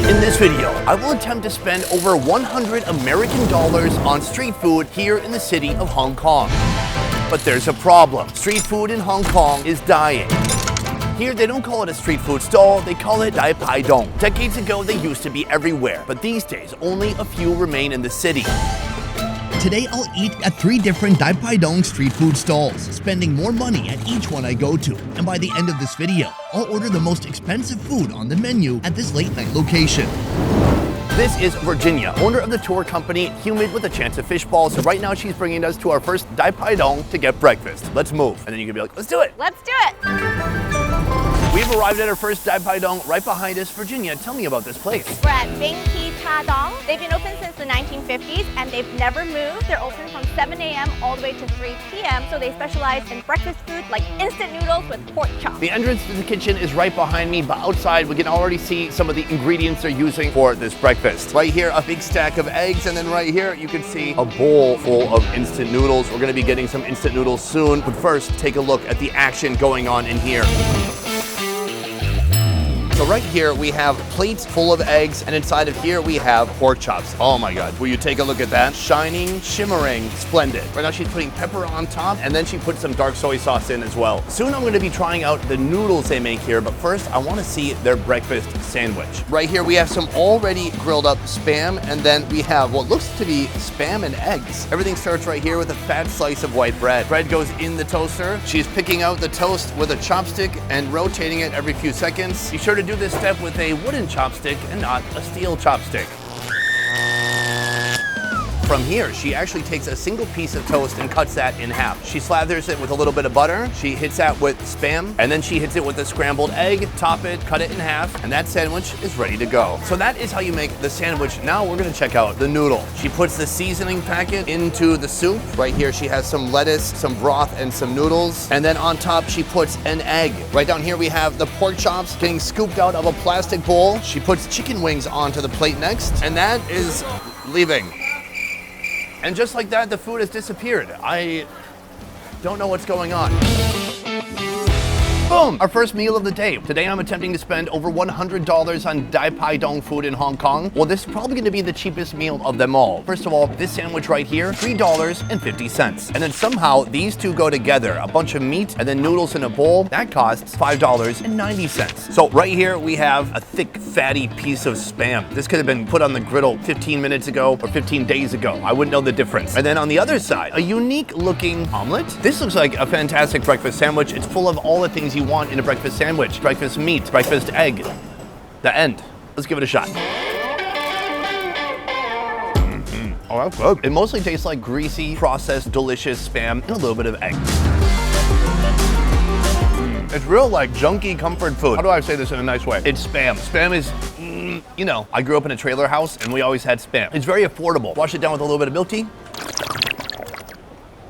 In this video, I will attempt to spend over 100 American dollars on street food here in the city of Hong Kong. But there's a problem. Street food in Hong Kong is dying. Here, they don't call it a street food stall, they call it Dai Pai Dong. Decades ago, they used to be everywhere, but these days, only a few remain in the city. Today, I'll eat at 3 different Dai Pai Dong street food stalls, spending more money at each one I go to. And by the end of this video, I'll order the most expensive food on the menu at this late night location. This is Virginia, owner of the tour company Humid with a Chance of Fishballs. So right now she's bringing us to our first Dai Pai Dong to get breakfast. Let's move. And then you can be like, let's do it. Let's do it. We've arrived at our first Dai Pai Dong right behind us. Virginia, tell me about this place. We're at Bing Kee Dong. They've been open since the 1950s and they've never moved. They're open from 7 a.m. all the way to 3 p.m. So they specialize in breakfast food like instant noodles with pork chop. The entrance to the kitchen is right behind me, but outside we can already see some of the ingredients they're using for this breakfast. Right here, a big stack of eggs, and then right here you can see a bowl full of instant noodles. We're gonna be getting some instant noodles soon, but first take a look at the action going on in here. So right here we have plates full of eggs, and inside of here we have pork chops. Oh my God, will you take a look at that? Shining, shimmering, splendid. Right now she's putting pepper on top, and then she put some dark soy sauce in as well. Soon I'm gonna be trying out the noodles they make here, but first I wanna see their breakfast sandwich. Right here we have some already grilled up Spam, and then we have what looks to be Spam and eggs. Everything starts right here with a fat slice of white bread. Bread goes in the toaster. She's picking out the toast with a chopstick and rotating it every few seconds. Be sure to do this step with a wooden chopstick and not a steel chopstick. From here, she actually takes a single piece of toast and cuts that in half. She slathers it with a little bit of butter. She hits that with Spam, and then she hits it with a scrambled egg, top it, cut it in half, and that sandwich is ready to go. So that is how you make the sandwich. Now we're gonna check out the noodle. She puts the seasoning packet into the soup. Right here, she has some lettuce, some broth, and some noodles. And then on top, she puts an egg. Right down here, we have the pork chops getting scooped out of a plastic bowl. She puts chicken wings onto the plate next, and that is leaving. And just like that, the food has disappeared. I don't know what's going on. Boom! Our first meal of the day. Today I'm attempting to spend over $100 on Dai Pai Dong food in Hong Kong. Well, this is probably gonna be the cheapest meal of them all. First of all, this sandwich right here, $3.50. And then somehow these two go together. A bunch of meat and then noodles in a bowl, that costs $5.90. So right here we have a thick, fatty piece of Spam. This could have been put on the griddle 15 minutes ago or 15 days ago. I wouldn't know the difference. And then on the other side, a unique looking omelet. This looks like a fantastic breakfast sandwich. It's full of all the things you want in a breakfast sandwich. Breakfast meat, breakfast egg. The end. Let's give it a shot. Oh, that's good. It mostly tastes like greasy, processed, delicious Spam and a little bit of egg. It's real like junky comfort food. How do I say this in a nice way? It's Spam. Spam is, you know, I grew up in a trailer house and we always had Spam. It's very affordable. Wash it down with a little bit of milk tea.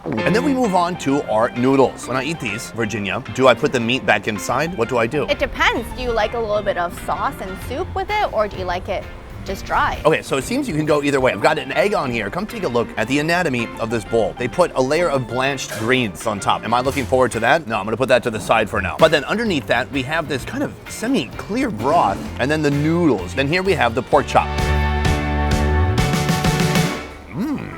And then we move on to our noodles. When I eat these, Virginia, do I put the meat back inside? What do I do? It depends. Do you like a little bit of sauce and soup with it, or do you like it just dry? Okay, so it seems you can go either way. I've got an egg on here. Come take a look at the anatomy of this bowl. They put a layer of blanched greens on top. Am I looking forward to that? No, I'm gonna put that to the side for now. But then underneath that, we have this kind of semi-clear broth, and then the noodles. Then here we have the pork chop.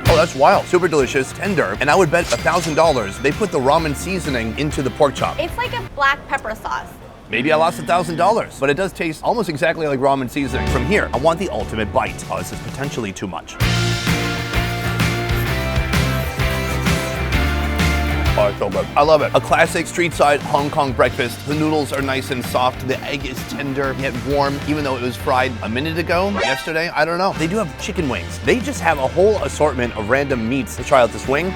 Oh, that's wild. Super delicious, tender, and I would bet $1,000 they put the ramen seasoning into the pork chop. It's like a black pepper sauce. Maybe I lost $1,000, but it does taste almost exactly like ramen seasoning. From here, I want the ultimate bite. Oh, this is potentially too much. Oh, it's so good. I love it. A classic street side Hong Kong breakfast. The noodles are nice and soft. The egg is tender yet warm, even though it was fried a minute ago, yesterday. I don't know. They do have chicken wings. They just have a whole assortment of random meats. Let's try out this wing.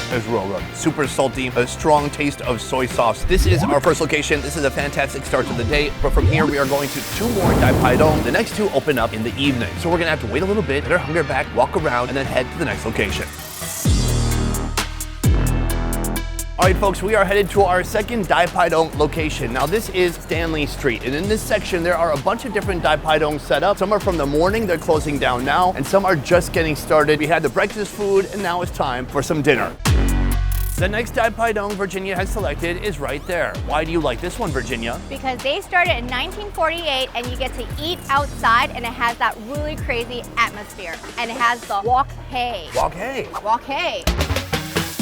It's real good. Super salty, a strong taste of soy sauce. This is our first location. This is a fantastic start to the day. But from here, we are going to 2 more Dai Pai Dong. The next 2 open up in the evening. So we're gonna have to wait a little bit, get our hunger back, walk around, and then head to the next location. All right, folks, we are headed to our second Dai Pai Dong location. Now, this is Stanley Street, and in this section, there are a bunch of different Dai Pai Dong set up. Some are from the morning, they're closing down now, and some are just getting started. We had the breakfast food, and now it's time for some dinner. The next Dai Pai Dong Virginia has selected is right there. Why do you like this one, Virginia? Because they started in 1948 and you get to eat outside and it has that really crazy atmosphere. And it has the wok hei. Wok hei. Wok hei.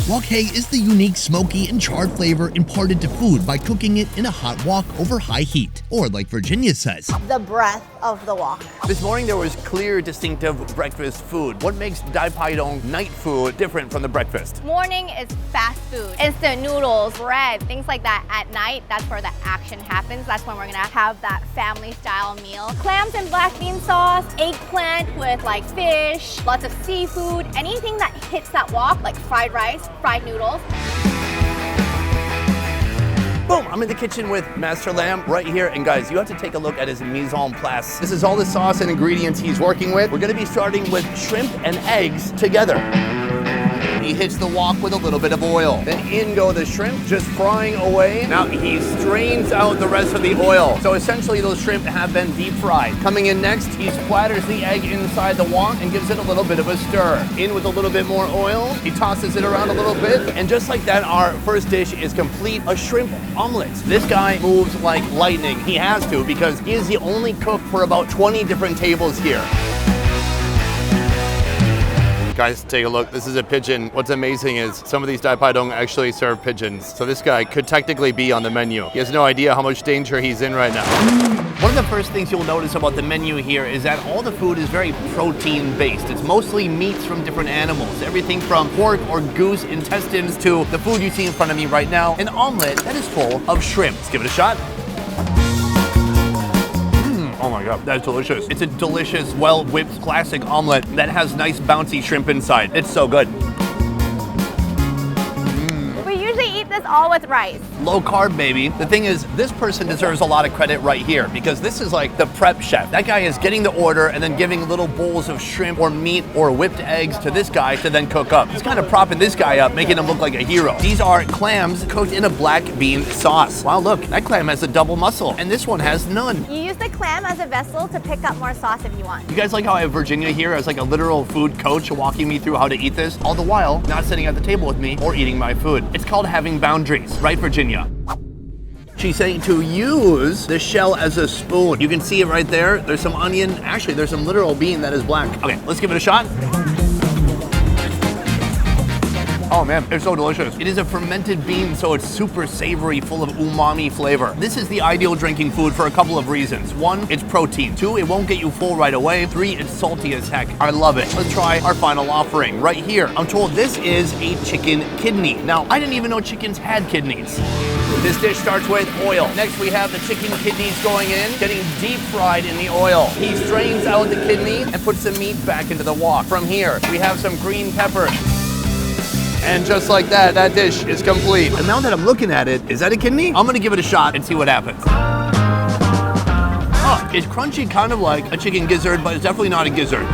Wok hei is the unique smoky and charred flavor imparted to food by cooking it in a hot wok over high heat. Or like Virginia says, the breath of the wok. This morning there was clear, distinctive breakfast food. What makes Dai Pai Dong night food different from the breakfast? Morning is fast food. Instant noodles, bread, things like that. At night, that's where the action happens. That's when we're gonna have that family style meal. Clams and black bean sauce, eggplant with like fish, lots of seafood, anything that hits that wok, like fried rice, fried noodles. Boom, I'm in the kitchen with Master Lamb right here. And guys, you have to take a look at his mise en place. This is all the sauce and ingredients he's working with. We're gonna be starting with shrimp and eggs together. He hits the wok with a little bit of oil. Then in go the shrimp, just frying away. Now he strains out the rest of the oil. So essentially those shrimp have been deep fried. Coming in next, he splatters the egg inside the wok and gives it a little bit of a stir. In with a little bit more oil, he tosses it around a little bit. And just like that, our first dish is complete, a shrimp omelet. This guy moves like lightning. He has to because he is the only cook for about 20 different tables here. Guys, take a look. This is a pigeon. What's amazing is some of these Dai Pai Dong actually serve pigeons. So this guy could technically be on the menu. He has no idea how much danger he's in right now. One of the first things you'll notice about the menu here is that all the food is very protein-based. It's mostly meats from different animals. Everything from pork or goose intestines to the food you see in front of me right now, an omelet that is full of shrimp. Let's give it a shot. Oh my God, that's delicious. It's a delicious, well-whipped classic omelet that has nice bouncy shrimp inside. It's so good. We usually eat this all with rice. Low carb, baby. The thing is, this person deserves a lot of credit right here because this is like the prep chef. That guy is getting the order and then giving little bowls of shrimp or meat or whipped eggs to this guy to then cook up. He's kind of propping this guy up, making him look like a hero. These are clams cooked in a black bean sauce. Wow, look, that clam has a double muscle and this one has none. You use the clam as a vessel to pick up more sauce if you want. You guys like how I have Virginia here as like a literal food coach walking me through how to eat this, all the while not sitting at the table with me or eating my food. It's called having boundaries, right, Virginia? She's saying to use the shell as a spoon. You can see it right there. There's some onion. Actually, there's some literal bean that is black. Okay, let's give it a shot. Oh man, it's so delicious. It is a fermented bean, so it's super savory, full of umami flavor. This is the ideal drinking food for a couple of reasons. One, it's protein. Two, it won't get you full right away. Three, it's salty as heck. I love it. Let's try our final offering right here. I'm told this is a chicken kidney. Now, I didn't even know chickens had kidneys. This dish starts with oil. Next, we have the chicken kidneys going in, getting deep fried in the oil. He strains out the kidney and puts the meat back into the wok. From here, we have some green pepper. And just like that, that dish is complete. And now that I'm looking at it, is that a kidney? I'm gonna give it a shot and see what happens. Oh, it's crunchy, kind of like a chicken gizzard, but it's definitely not a gizzard.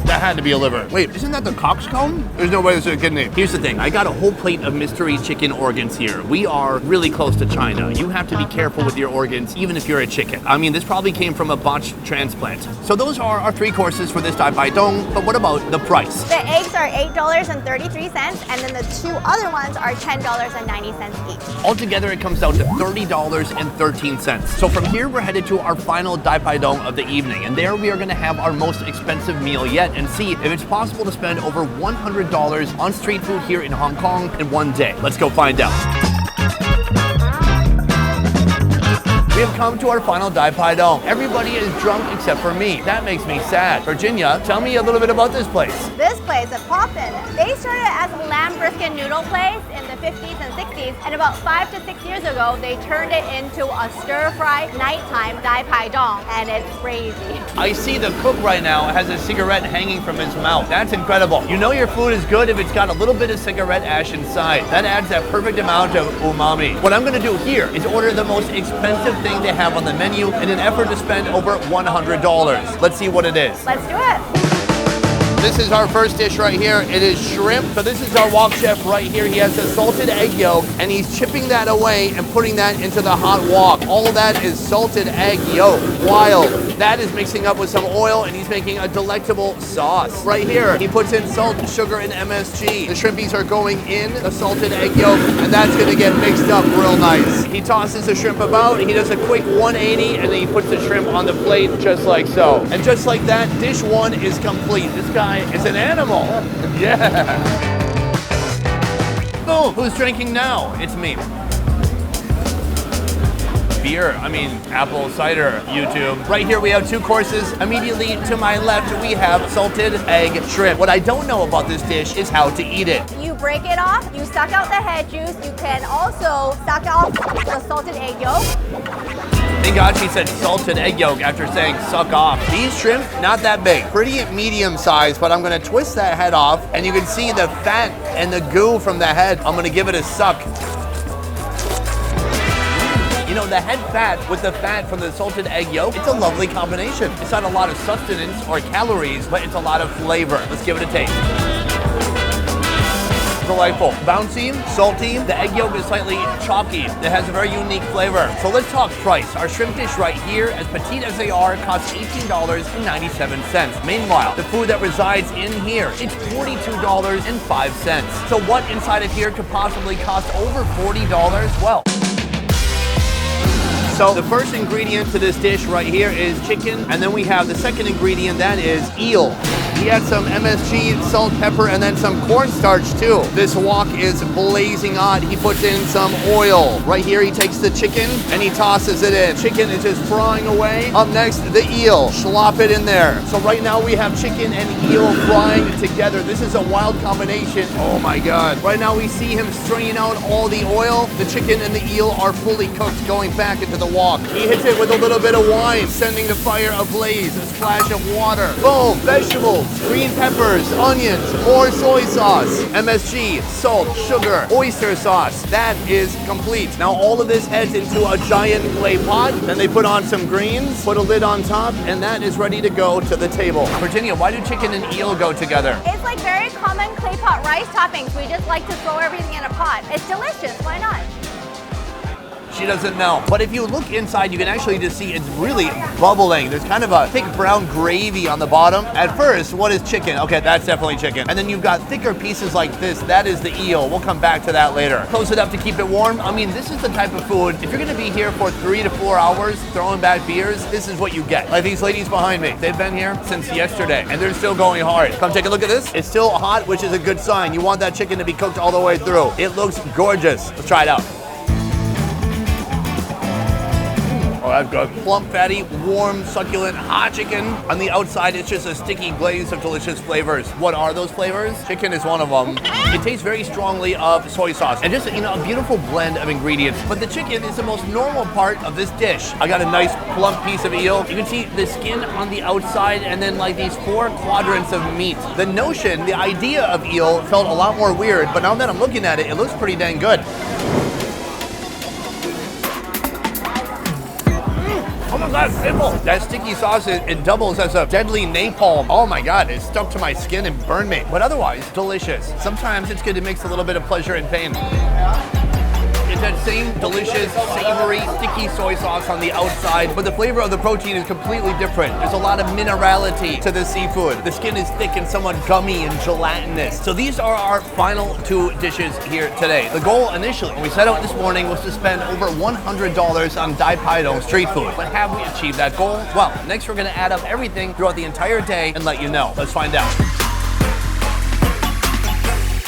That had to be a liver. Wait, isn't that the coxcomb? There's no way this is a kidney. Here's the thing, I got a whole plate of mystery chicken organs here. We are really close to China. You have to be careful with your organs, even if you're a chicken. I mean, this probably came from a botched transplant. So those are our 3 courses for this Dai Pai Dong, but what about the price? The eggs are $8.33, and then the 2 other ones are $10.90 each. Altogether, it comes down to $30.13. So from here, we're headed to our final Dai Pai Dong of the evening, and there we are gonna have our most expensive meal yet, and see if it's possible to spend over $100 on street food here in Hong Kong in one day. Let's go find out. We have come to our final Dai Pai Dong. Everybody is drunk except for me. That makes me sad. Virginia, tell me a little bit about this place. This place at Poppin, they started as a lamb brisket noodle place in the 50s and 60s, and about 5 to 6 years ago, they turned it into a stir-fry nighttime Dai Pai Dong, and it's crazy. I see the cook right now has a cigarette hanging from his mouth. That's incredible. You know your food is good if it's got a little bit of cigarette ash inside. That adds that perfect amount of umami. What I'm gonna do here is order the most expensive thing they have on the menu in an effort to spend over $100. Let's see what it is. Let's do it. This is our first dish right here. It is shrimp. So this is our wok chef right here. He has a salted egg yolk and he's chipping that away and putting that into the hot wok. All of that is salted egg yolk. Wild. That is mixing up with some oil, and he's making a delectable sauce. Right here, he puts in salt, sugar, and MSG. The shrimpies are going in the salted egg yolk, and that's gonna get mixed up real nice. He tosses the shrimp about, he does a quick 180, and then he puts the shrimp on the plate just like so. And just like that, dish one is complete. This guy is an animal. Yeah. Boom, who's drinking now? It's me. Beer, apple cider, YouTube. Right here we have 2 courses. Immediately to my left we have salted egg shrimp. What I don't know about this dish is how to eat it. You break it off, you suck out the head juice, you can also suck off the salted egg yolk. Thank God she said salted egg yolk after saying suck off. These shrimp, not that big. Pretty medium size, but I'm gonna twist that head off and you can see the fat and the goo from the head. I'm gonna give it a suck. You know, the head fat with the fat from the salted egg yolk, it's a lovely combination. It's not a lot of sustenance or calories, but it's a lot of flavor. Let's give it a taste. Delightful. Bouncy, salty. The egg yolk is slightly chalky. It has a very unique flavor. So let's talk price. Our shrimp dish right here, as petite as they are, costs $18.97. Meanwhile, the food that resides in here, it's $42.05. So what inside of here could possibly cost over $40? Well, so the first ingredient to this dish right here is chicken, and then we have the second ingredient, that is eel. He adds some MSG, salt, pepper, and then some cornstarch too. This wok is blazing hot. He puts in some oil. Right here he takes the chicken and he tosses it in. Chicken is just frying away. Up next, the eel. Slop it in there. So right now we have chicken and eel frying together. This is a wild combination. Oh my God. Right now we see him straining out all the oil. The chicken and the eel are fully cooked, going back into the wok. He hits it with a little bit of wine, sending the fire ablaze. A splash of water. Boom. Vegetables. Green peppers, onions, more soy sauce, MSG, salt, sugar, oyster sauce. That is complete. Now all of this heads into a giant clay pot. Then they put on some greens, put a lid on top, and that is ready to go to the table. Virginia, why do chicken and eel go together? It's like very common clay pot rice toppings. We just like to throw everything in a pot. It's delicious, why not? She doesn't know. But if you look inside, you can actually just see it's really bubbling. There's kind of a thick brown gravy on the bottom. At first, what is chicken? Okay, that's definitely chicken. And then you've got thicker pieces like this. That is the eel. We'll come back to that later. Close it up to keep it warm. This is the type of food, if you're gonna be here for 3 to 4 hours throwing back beers, this is what you get. Like these ladies behind me. They've been here since yesterday and they're still going hard. Come take a look at this. It's still hot, which is a good sign. You want that chicken to be cooked all the way through. It looks gorgeous. Let's try it out. Oh, that's good. Plump, fatty, warm, succulent, hot chicken. On the outside, it's just a sticky glaze of delicious flavors. What are those flavors? Chicken is one of them. It tastes very strongly of soy sauce and just, a beautiful blend of ingredients. But the chicken is the most normal part of this dish. I got a nice plump piece of eel. You can see the skin on the outside and then like these 4 quadrants of meat. The notion, the idea of eel felt a lot more weird, but now that I'm looking at it, it looks pretty dang good. Oh my God, simple. That sticky sauce, it doubles as a deadly napalm. Oh my God, it stuck to my skin and burned me. But otherwise, delicious. Sometimes it's good to mix a little bit of pleasure and pain. It's that same delicious, savory, sticky soy sauce on the outside, but the flavor of the protein is completely different. There's a lot of minerality to the seafood. The skin is thick and somewhat gummy and gelatinous. So these are our final 2 dishes here today. The goal initially, when we set out this morning, was to spend over $100 on Dai Pai Dong street food. But have we achieved that goal? Well, next we're gonna add up everything throughout the entire day and let you know. Let's find out.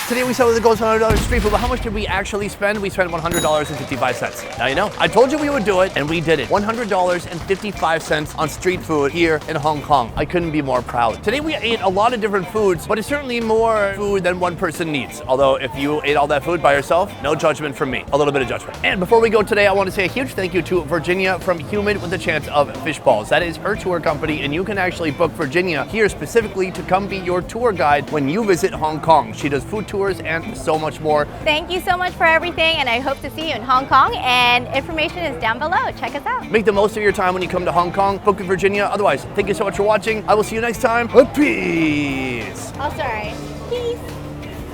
Today we started with the goal of $100 street food, but how much did we actually spend? We spent $100.55. Now you know. I told you we would do it, and we did it. $100.55 on street food here in Hong Kong. I couldn't be more proud. Today we ate a lot of different foods, but it's certainly more food than one person needs. Although if you ate all that food by yourself, no judgment from me. A little bit of judgment. And before we go today, I want to say a huge thank you to Virginia from Humid with a Chance of Fish Balls. That is her tour company, and you can actually book Virginia here specifically to come be your tour guide when you visit Hong Kong. She does food tours and so much more. Thank you so much for everything, and I hope to see you in Hong Kong, and information is down below. Check us out. Make the most of your time when you come to Hong Kong. Book with Virginia. Otherwise, thank you so much for watching. I will see you next time. Peace. Oh, sorry. Peace.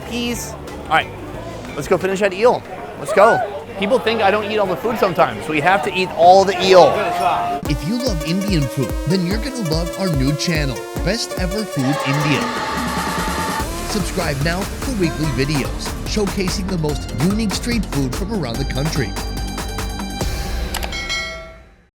Peace. All right, let's go finish that eel. Let's go. People think I don't eat all the food sometimes. We have to eat all the eel. If you love Indian food, then you're gonna love our new channel, Best Ever Food India. Subscribe now for weekly videos showcasing the most unique street food from around the country.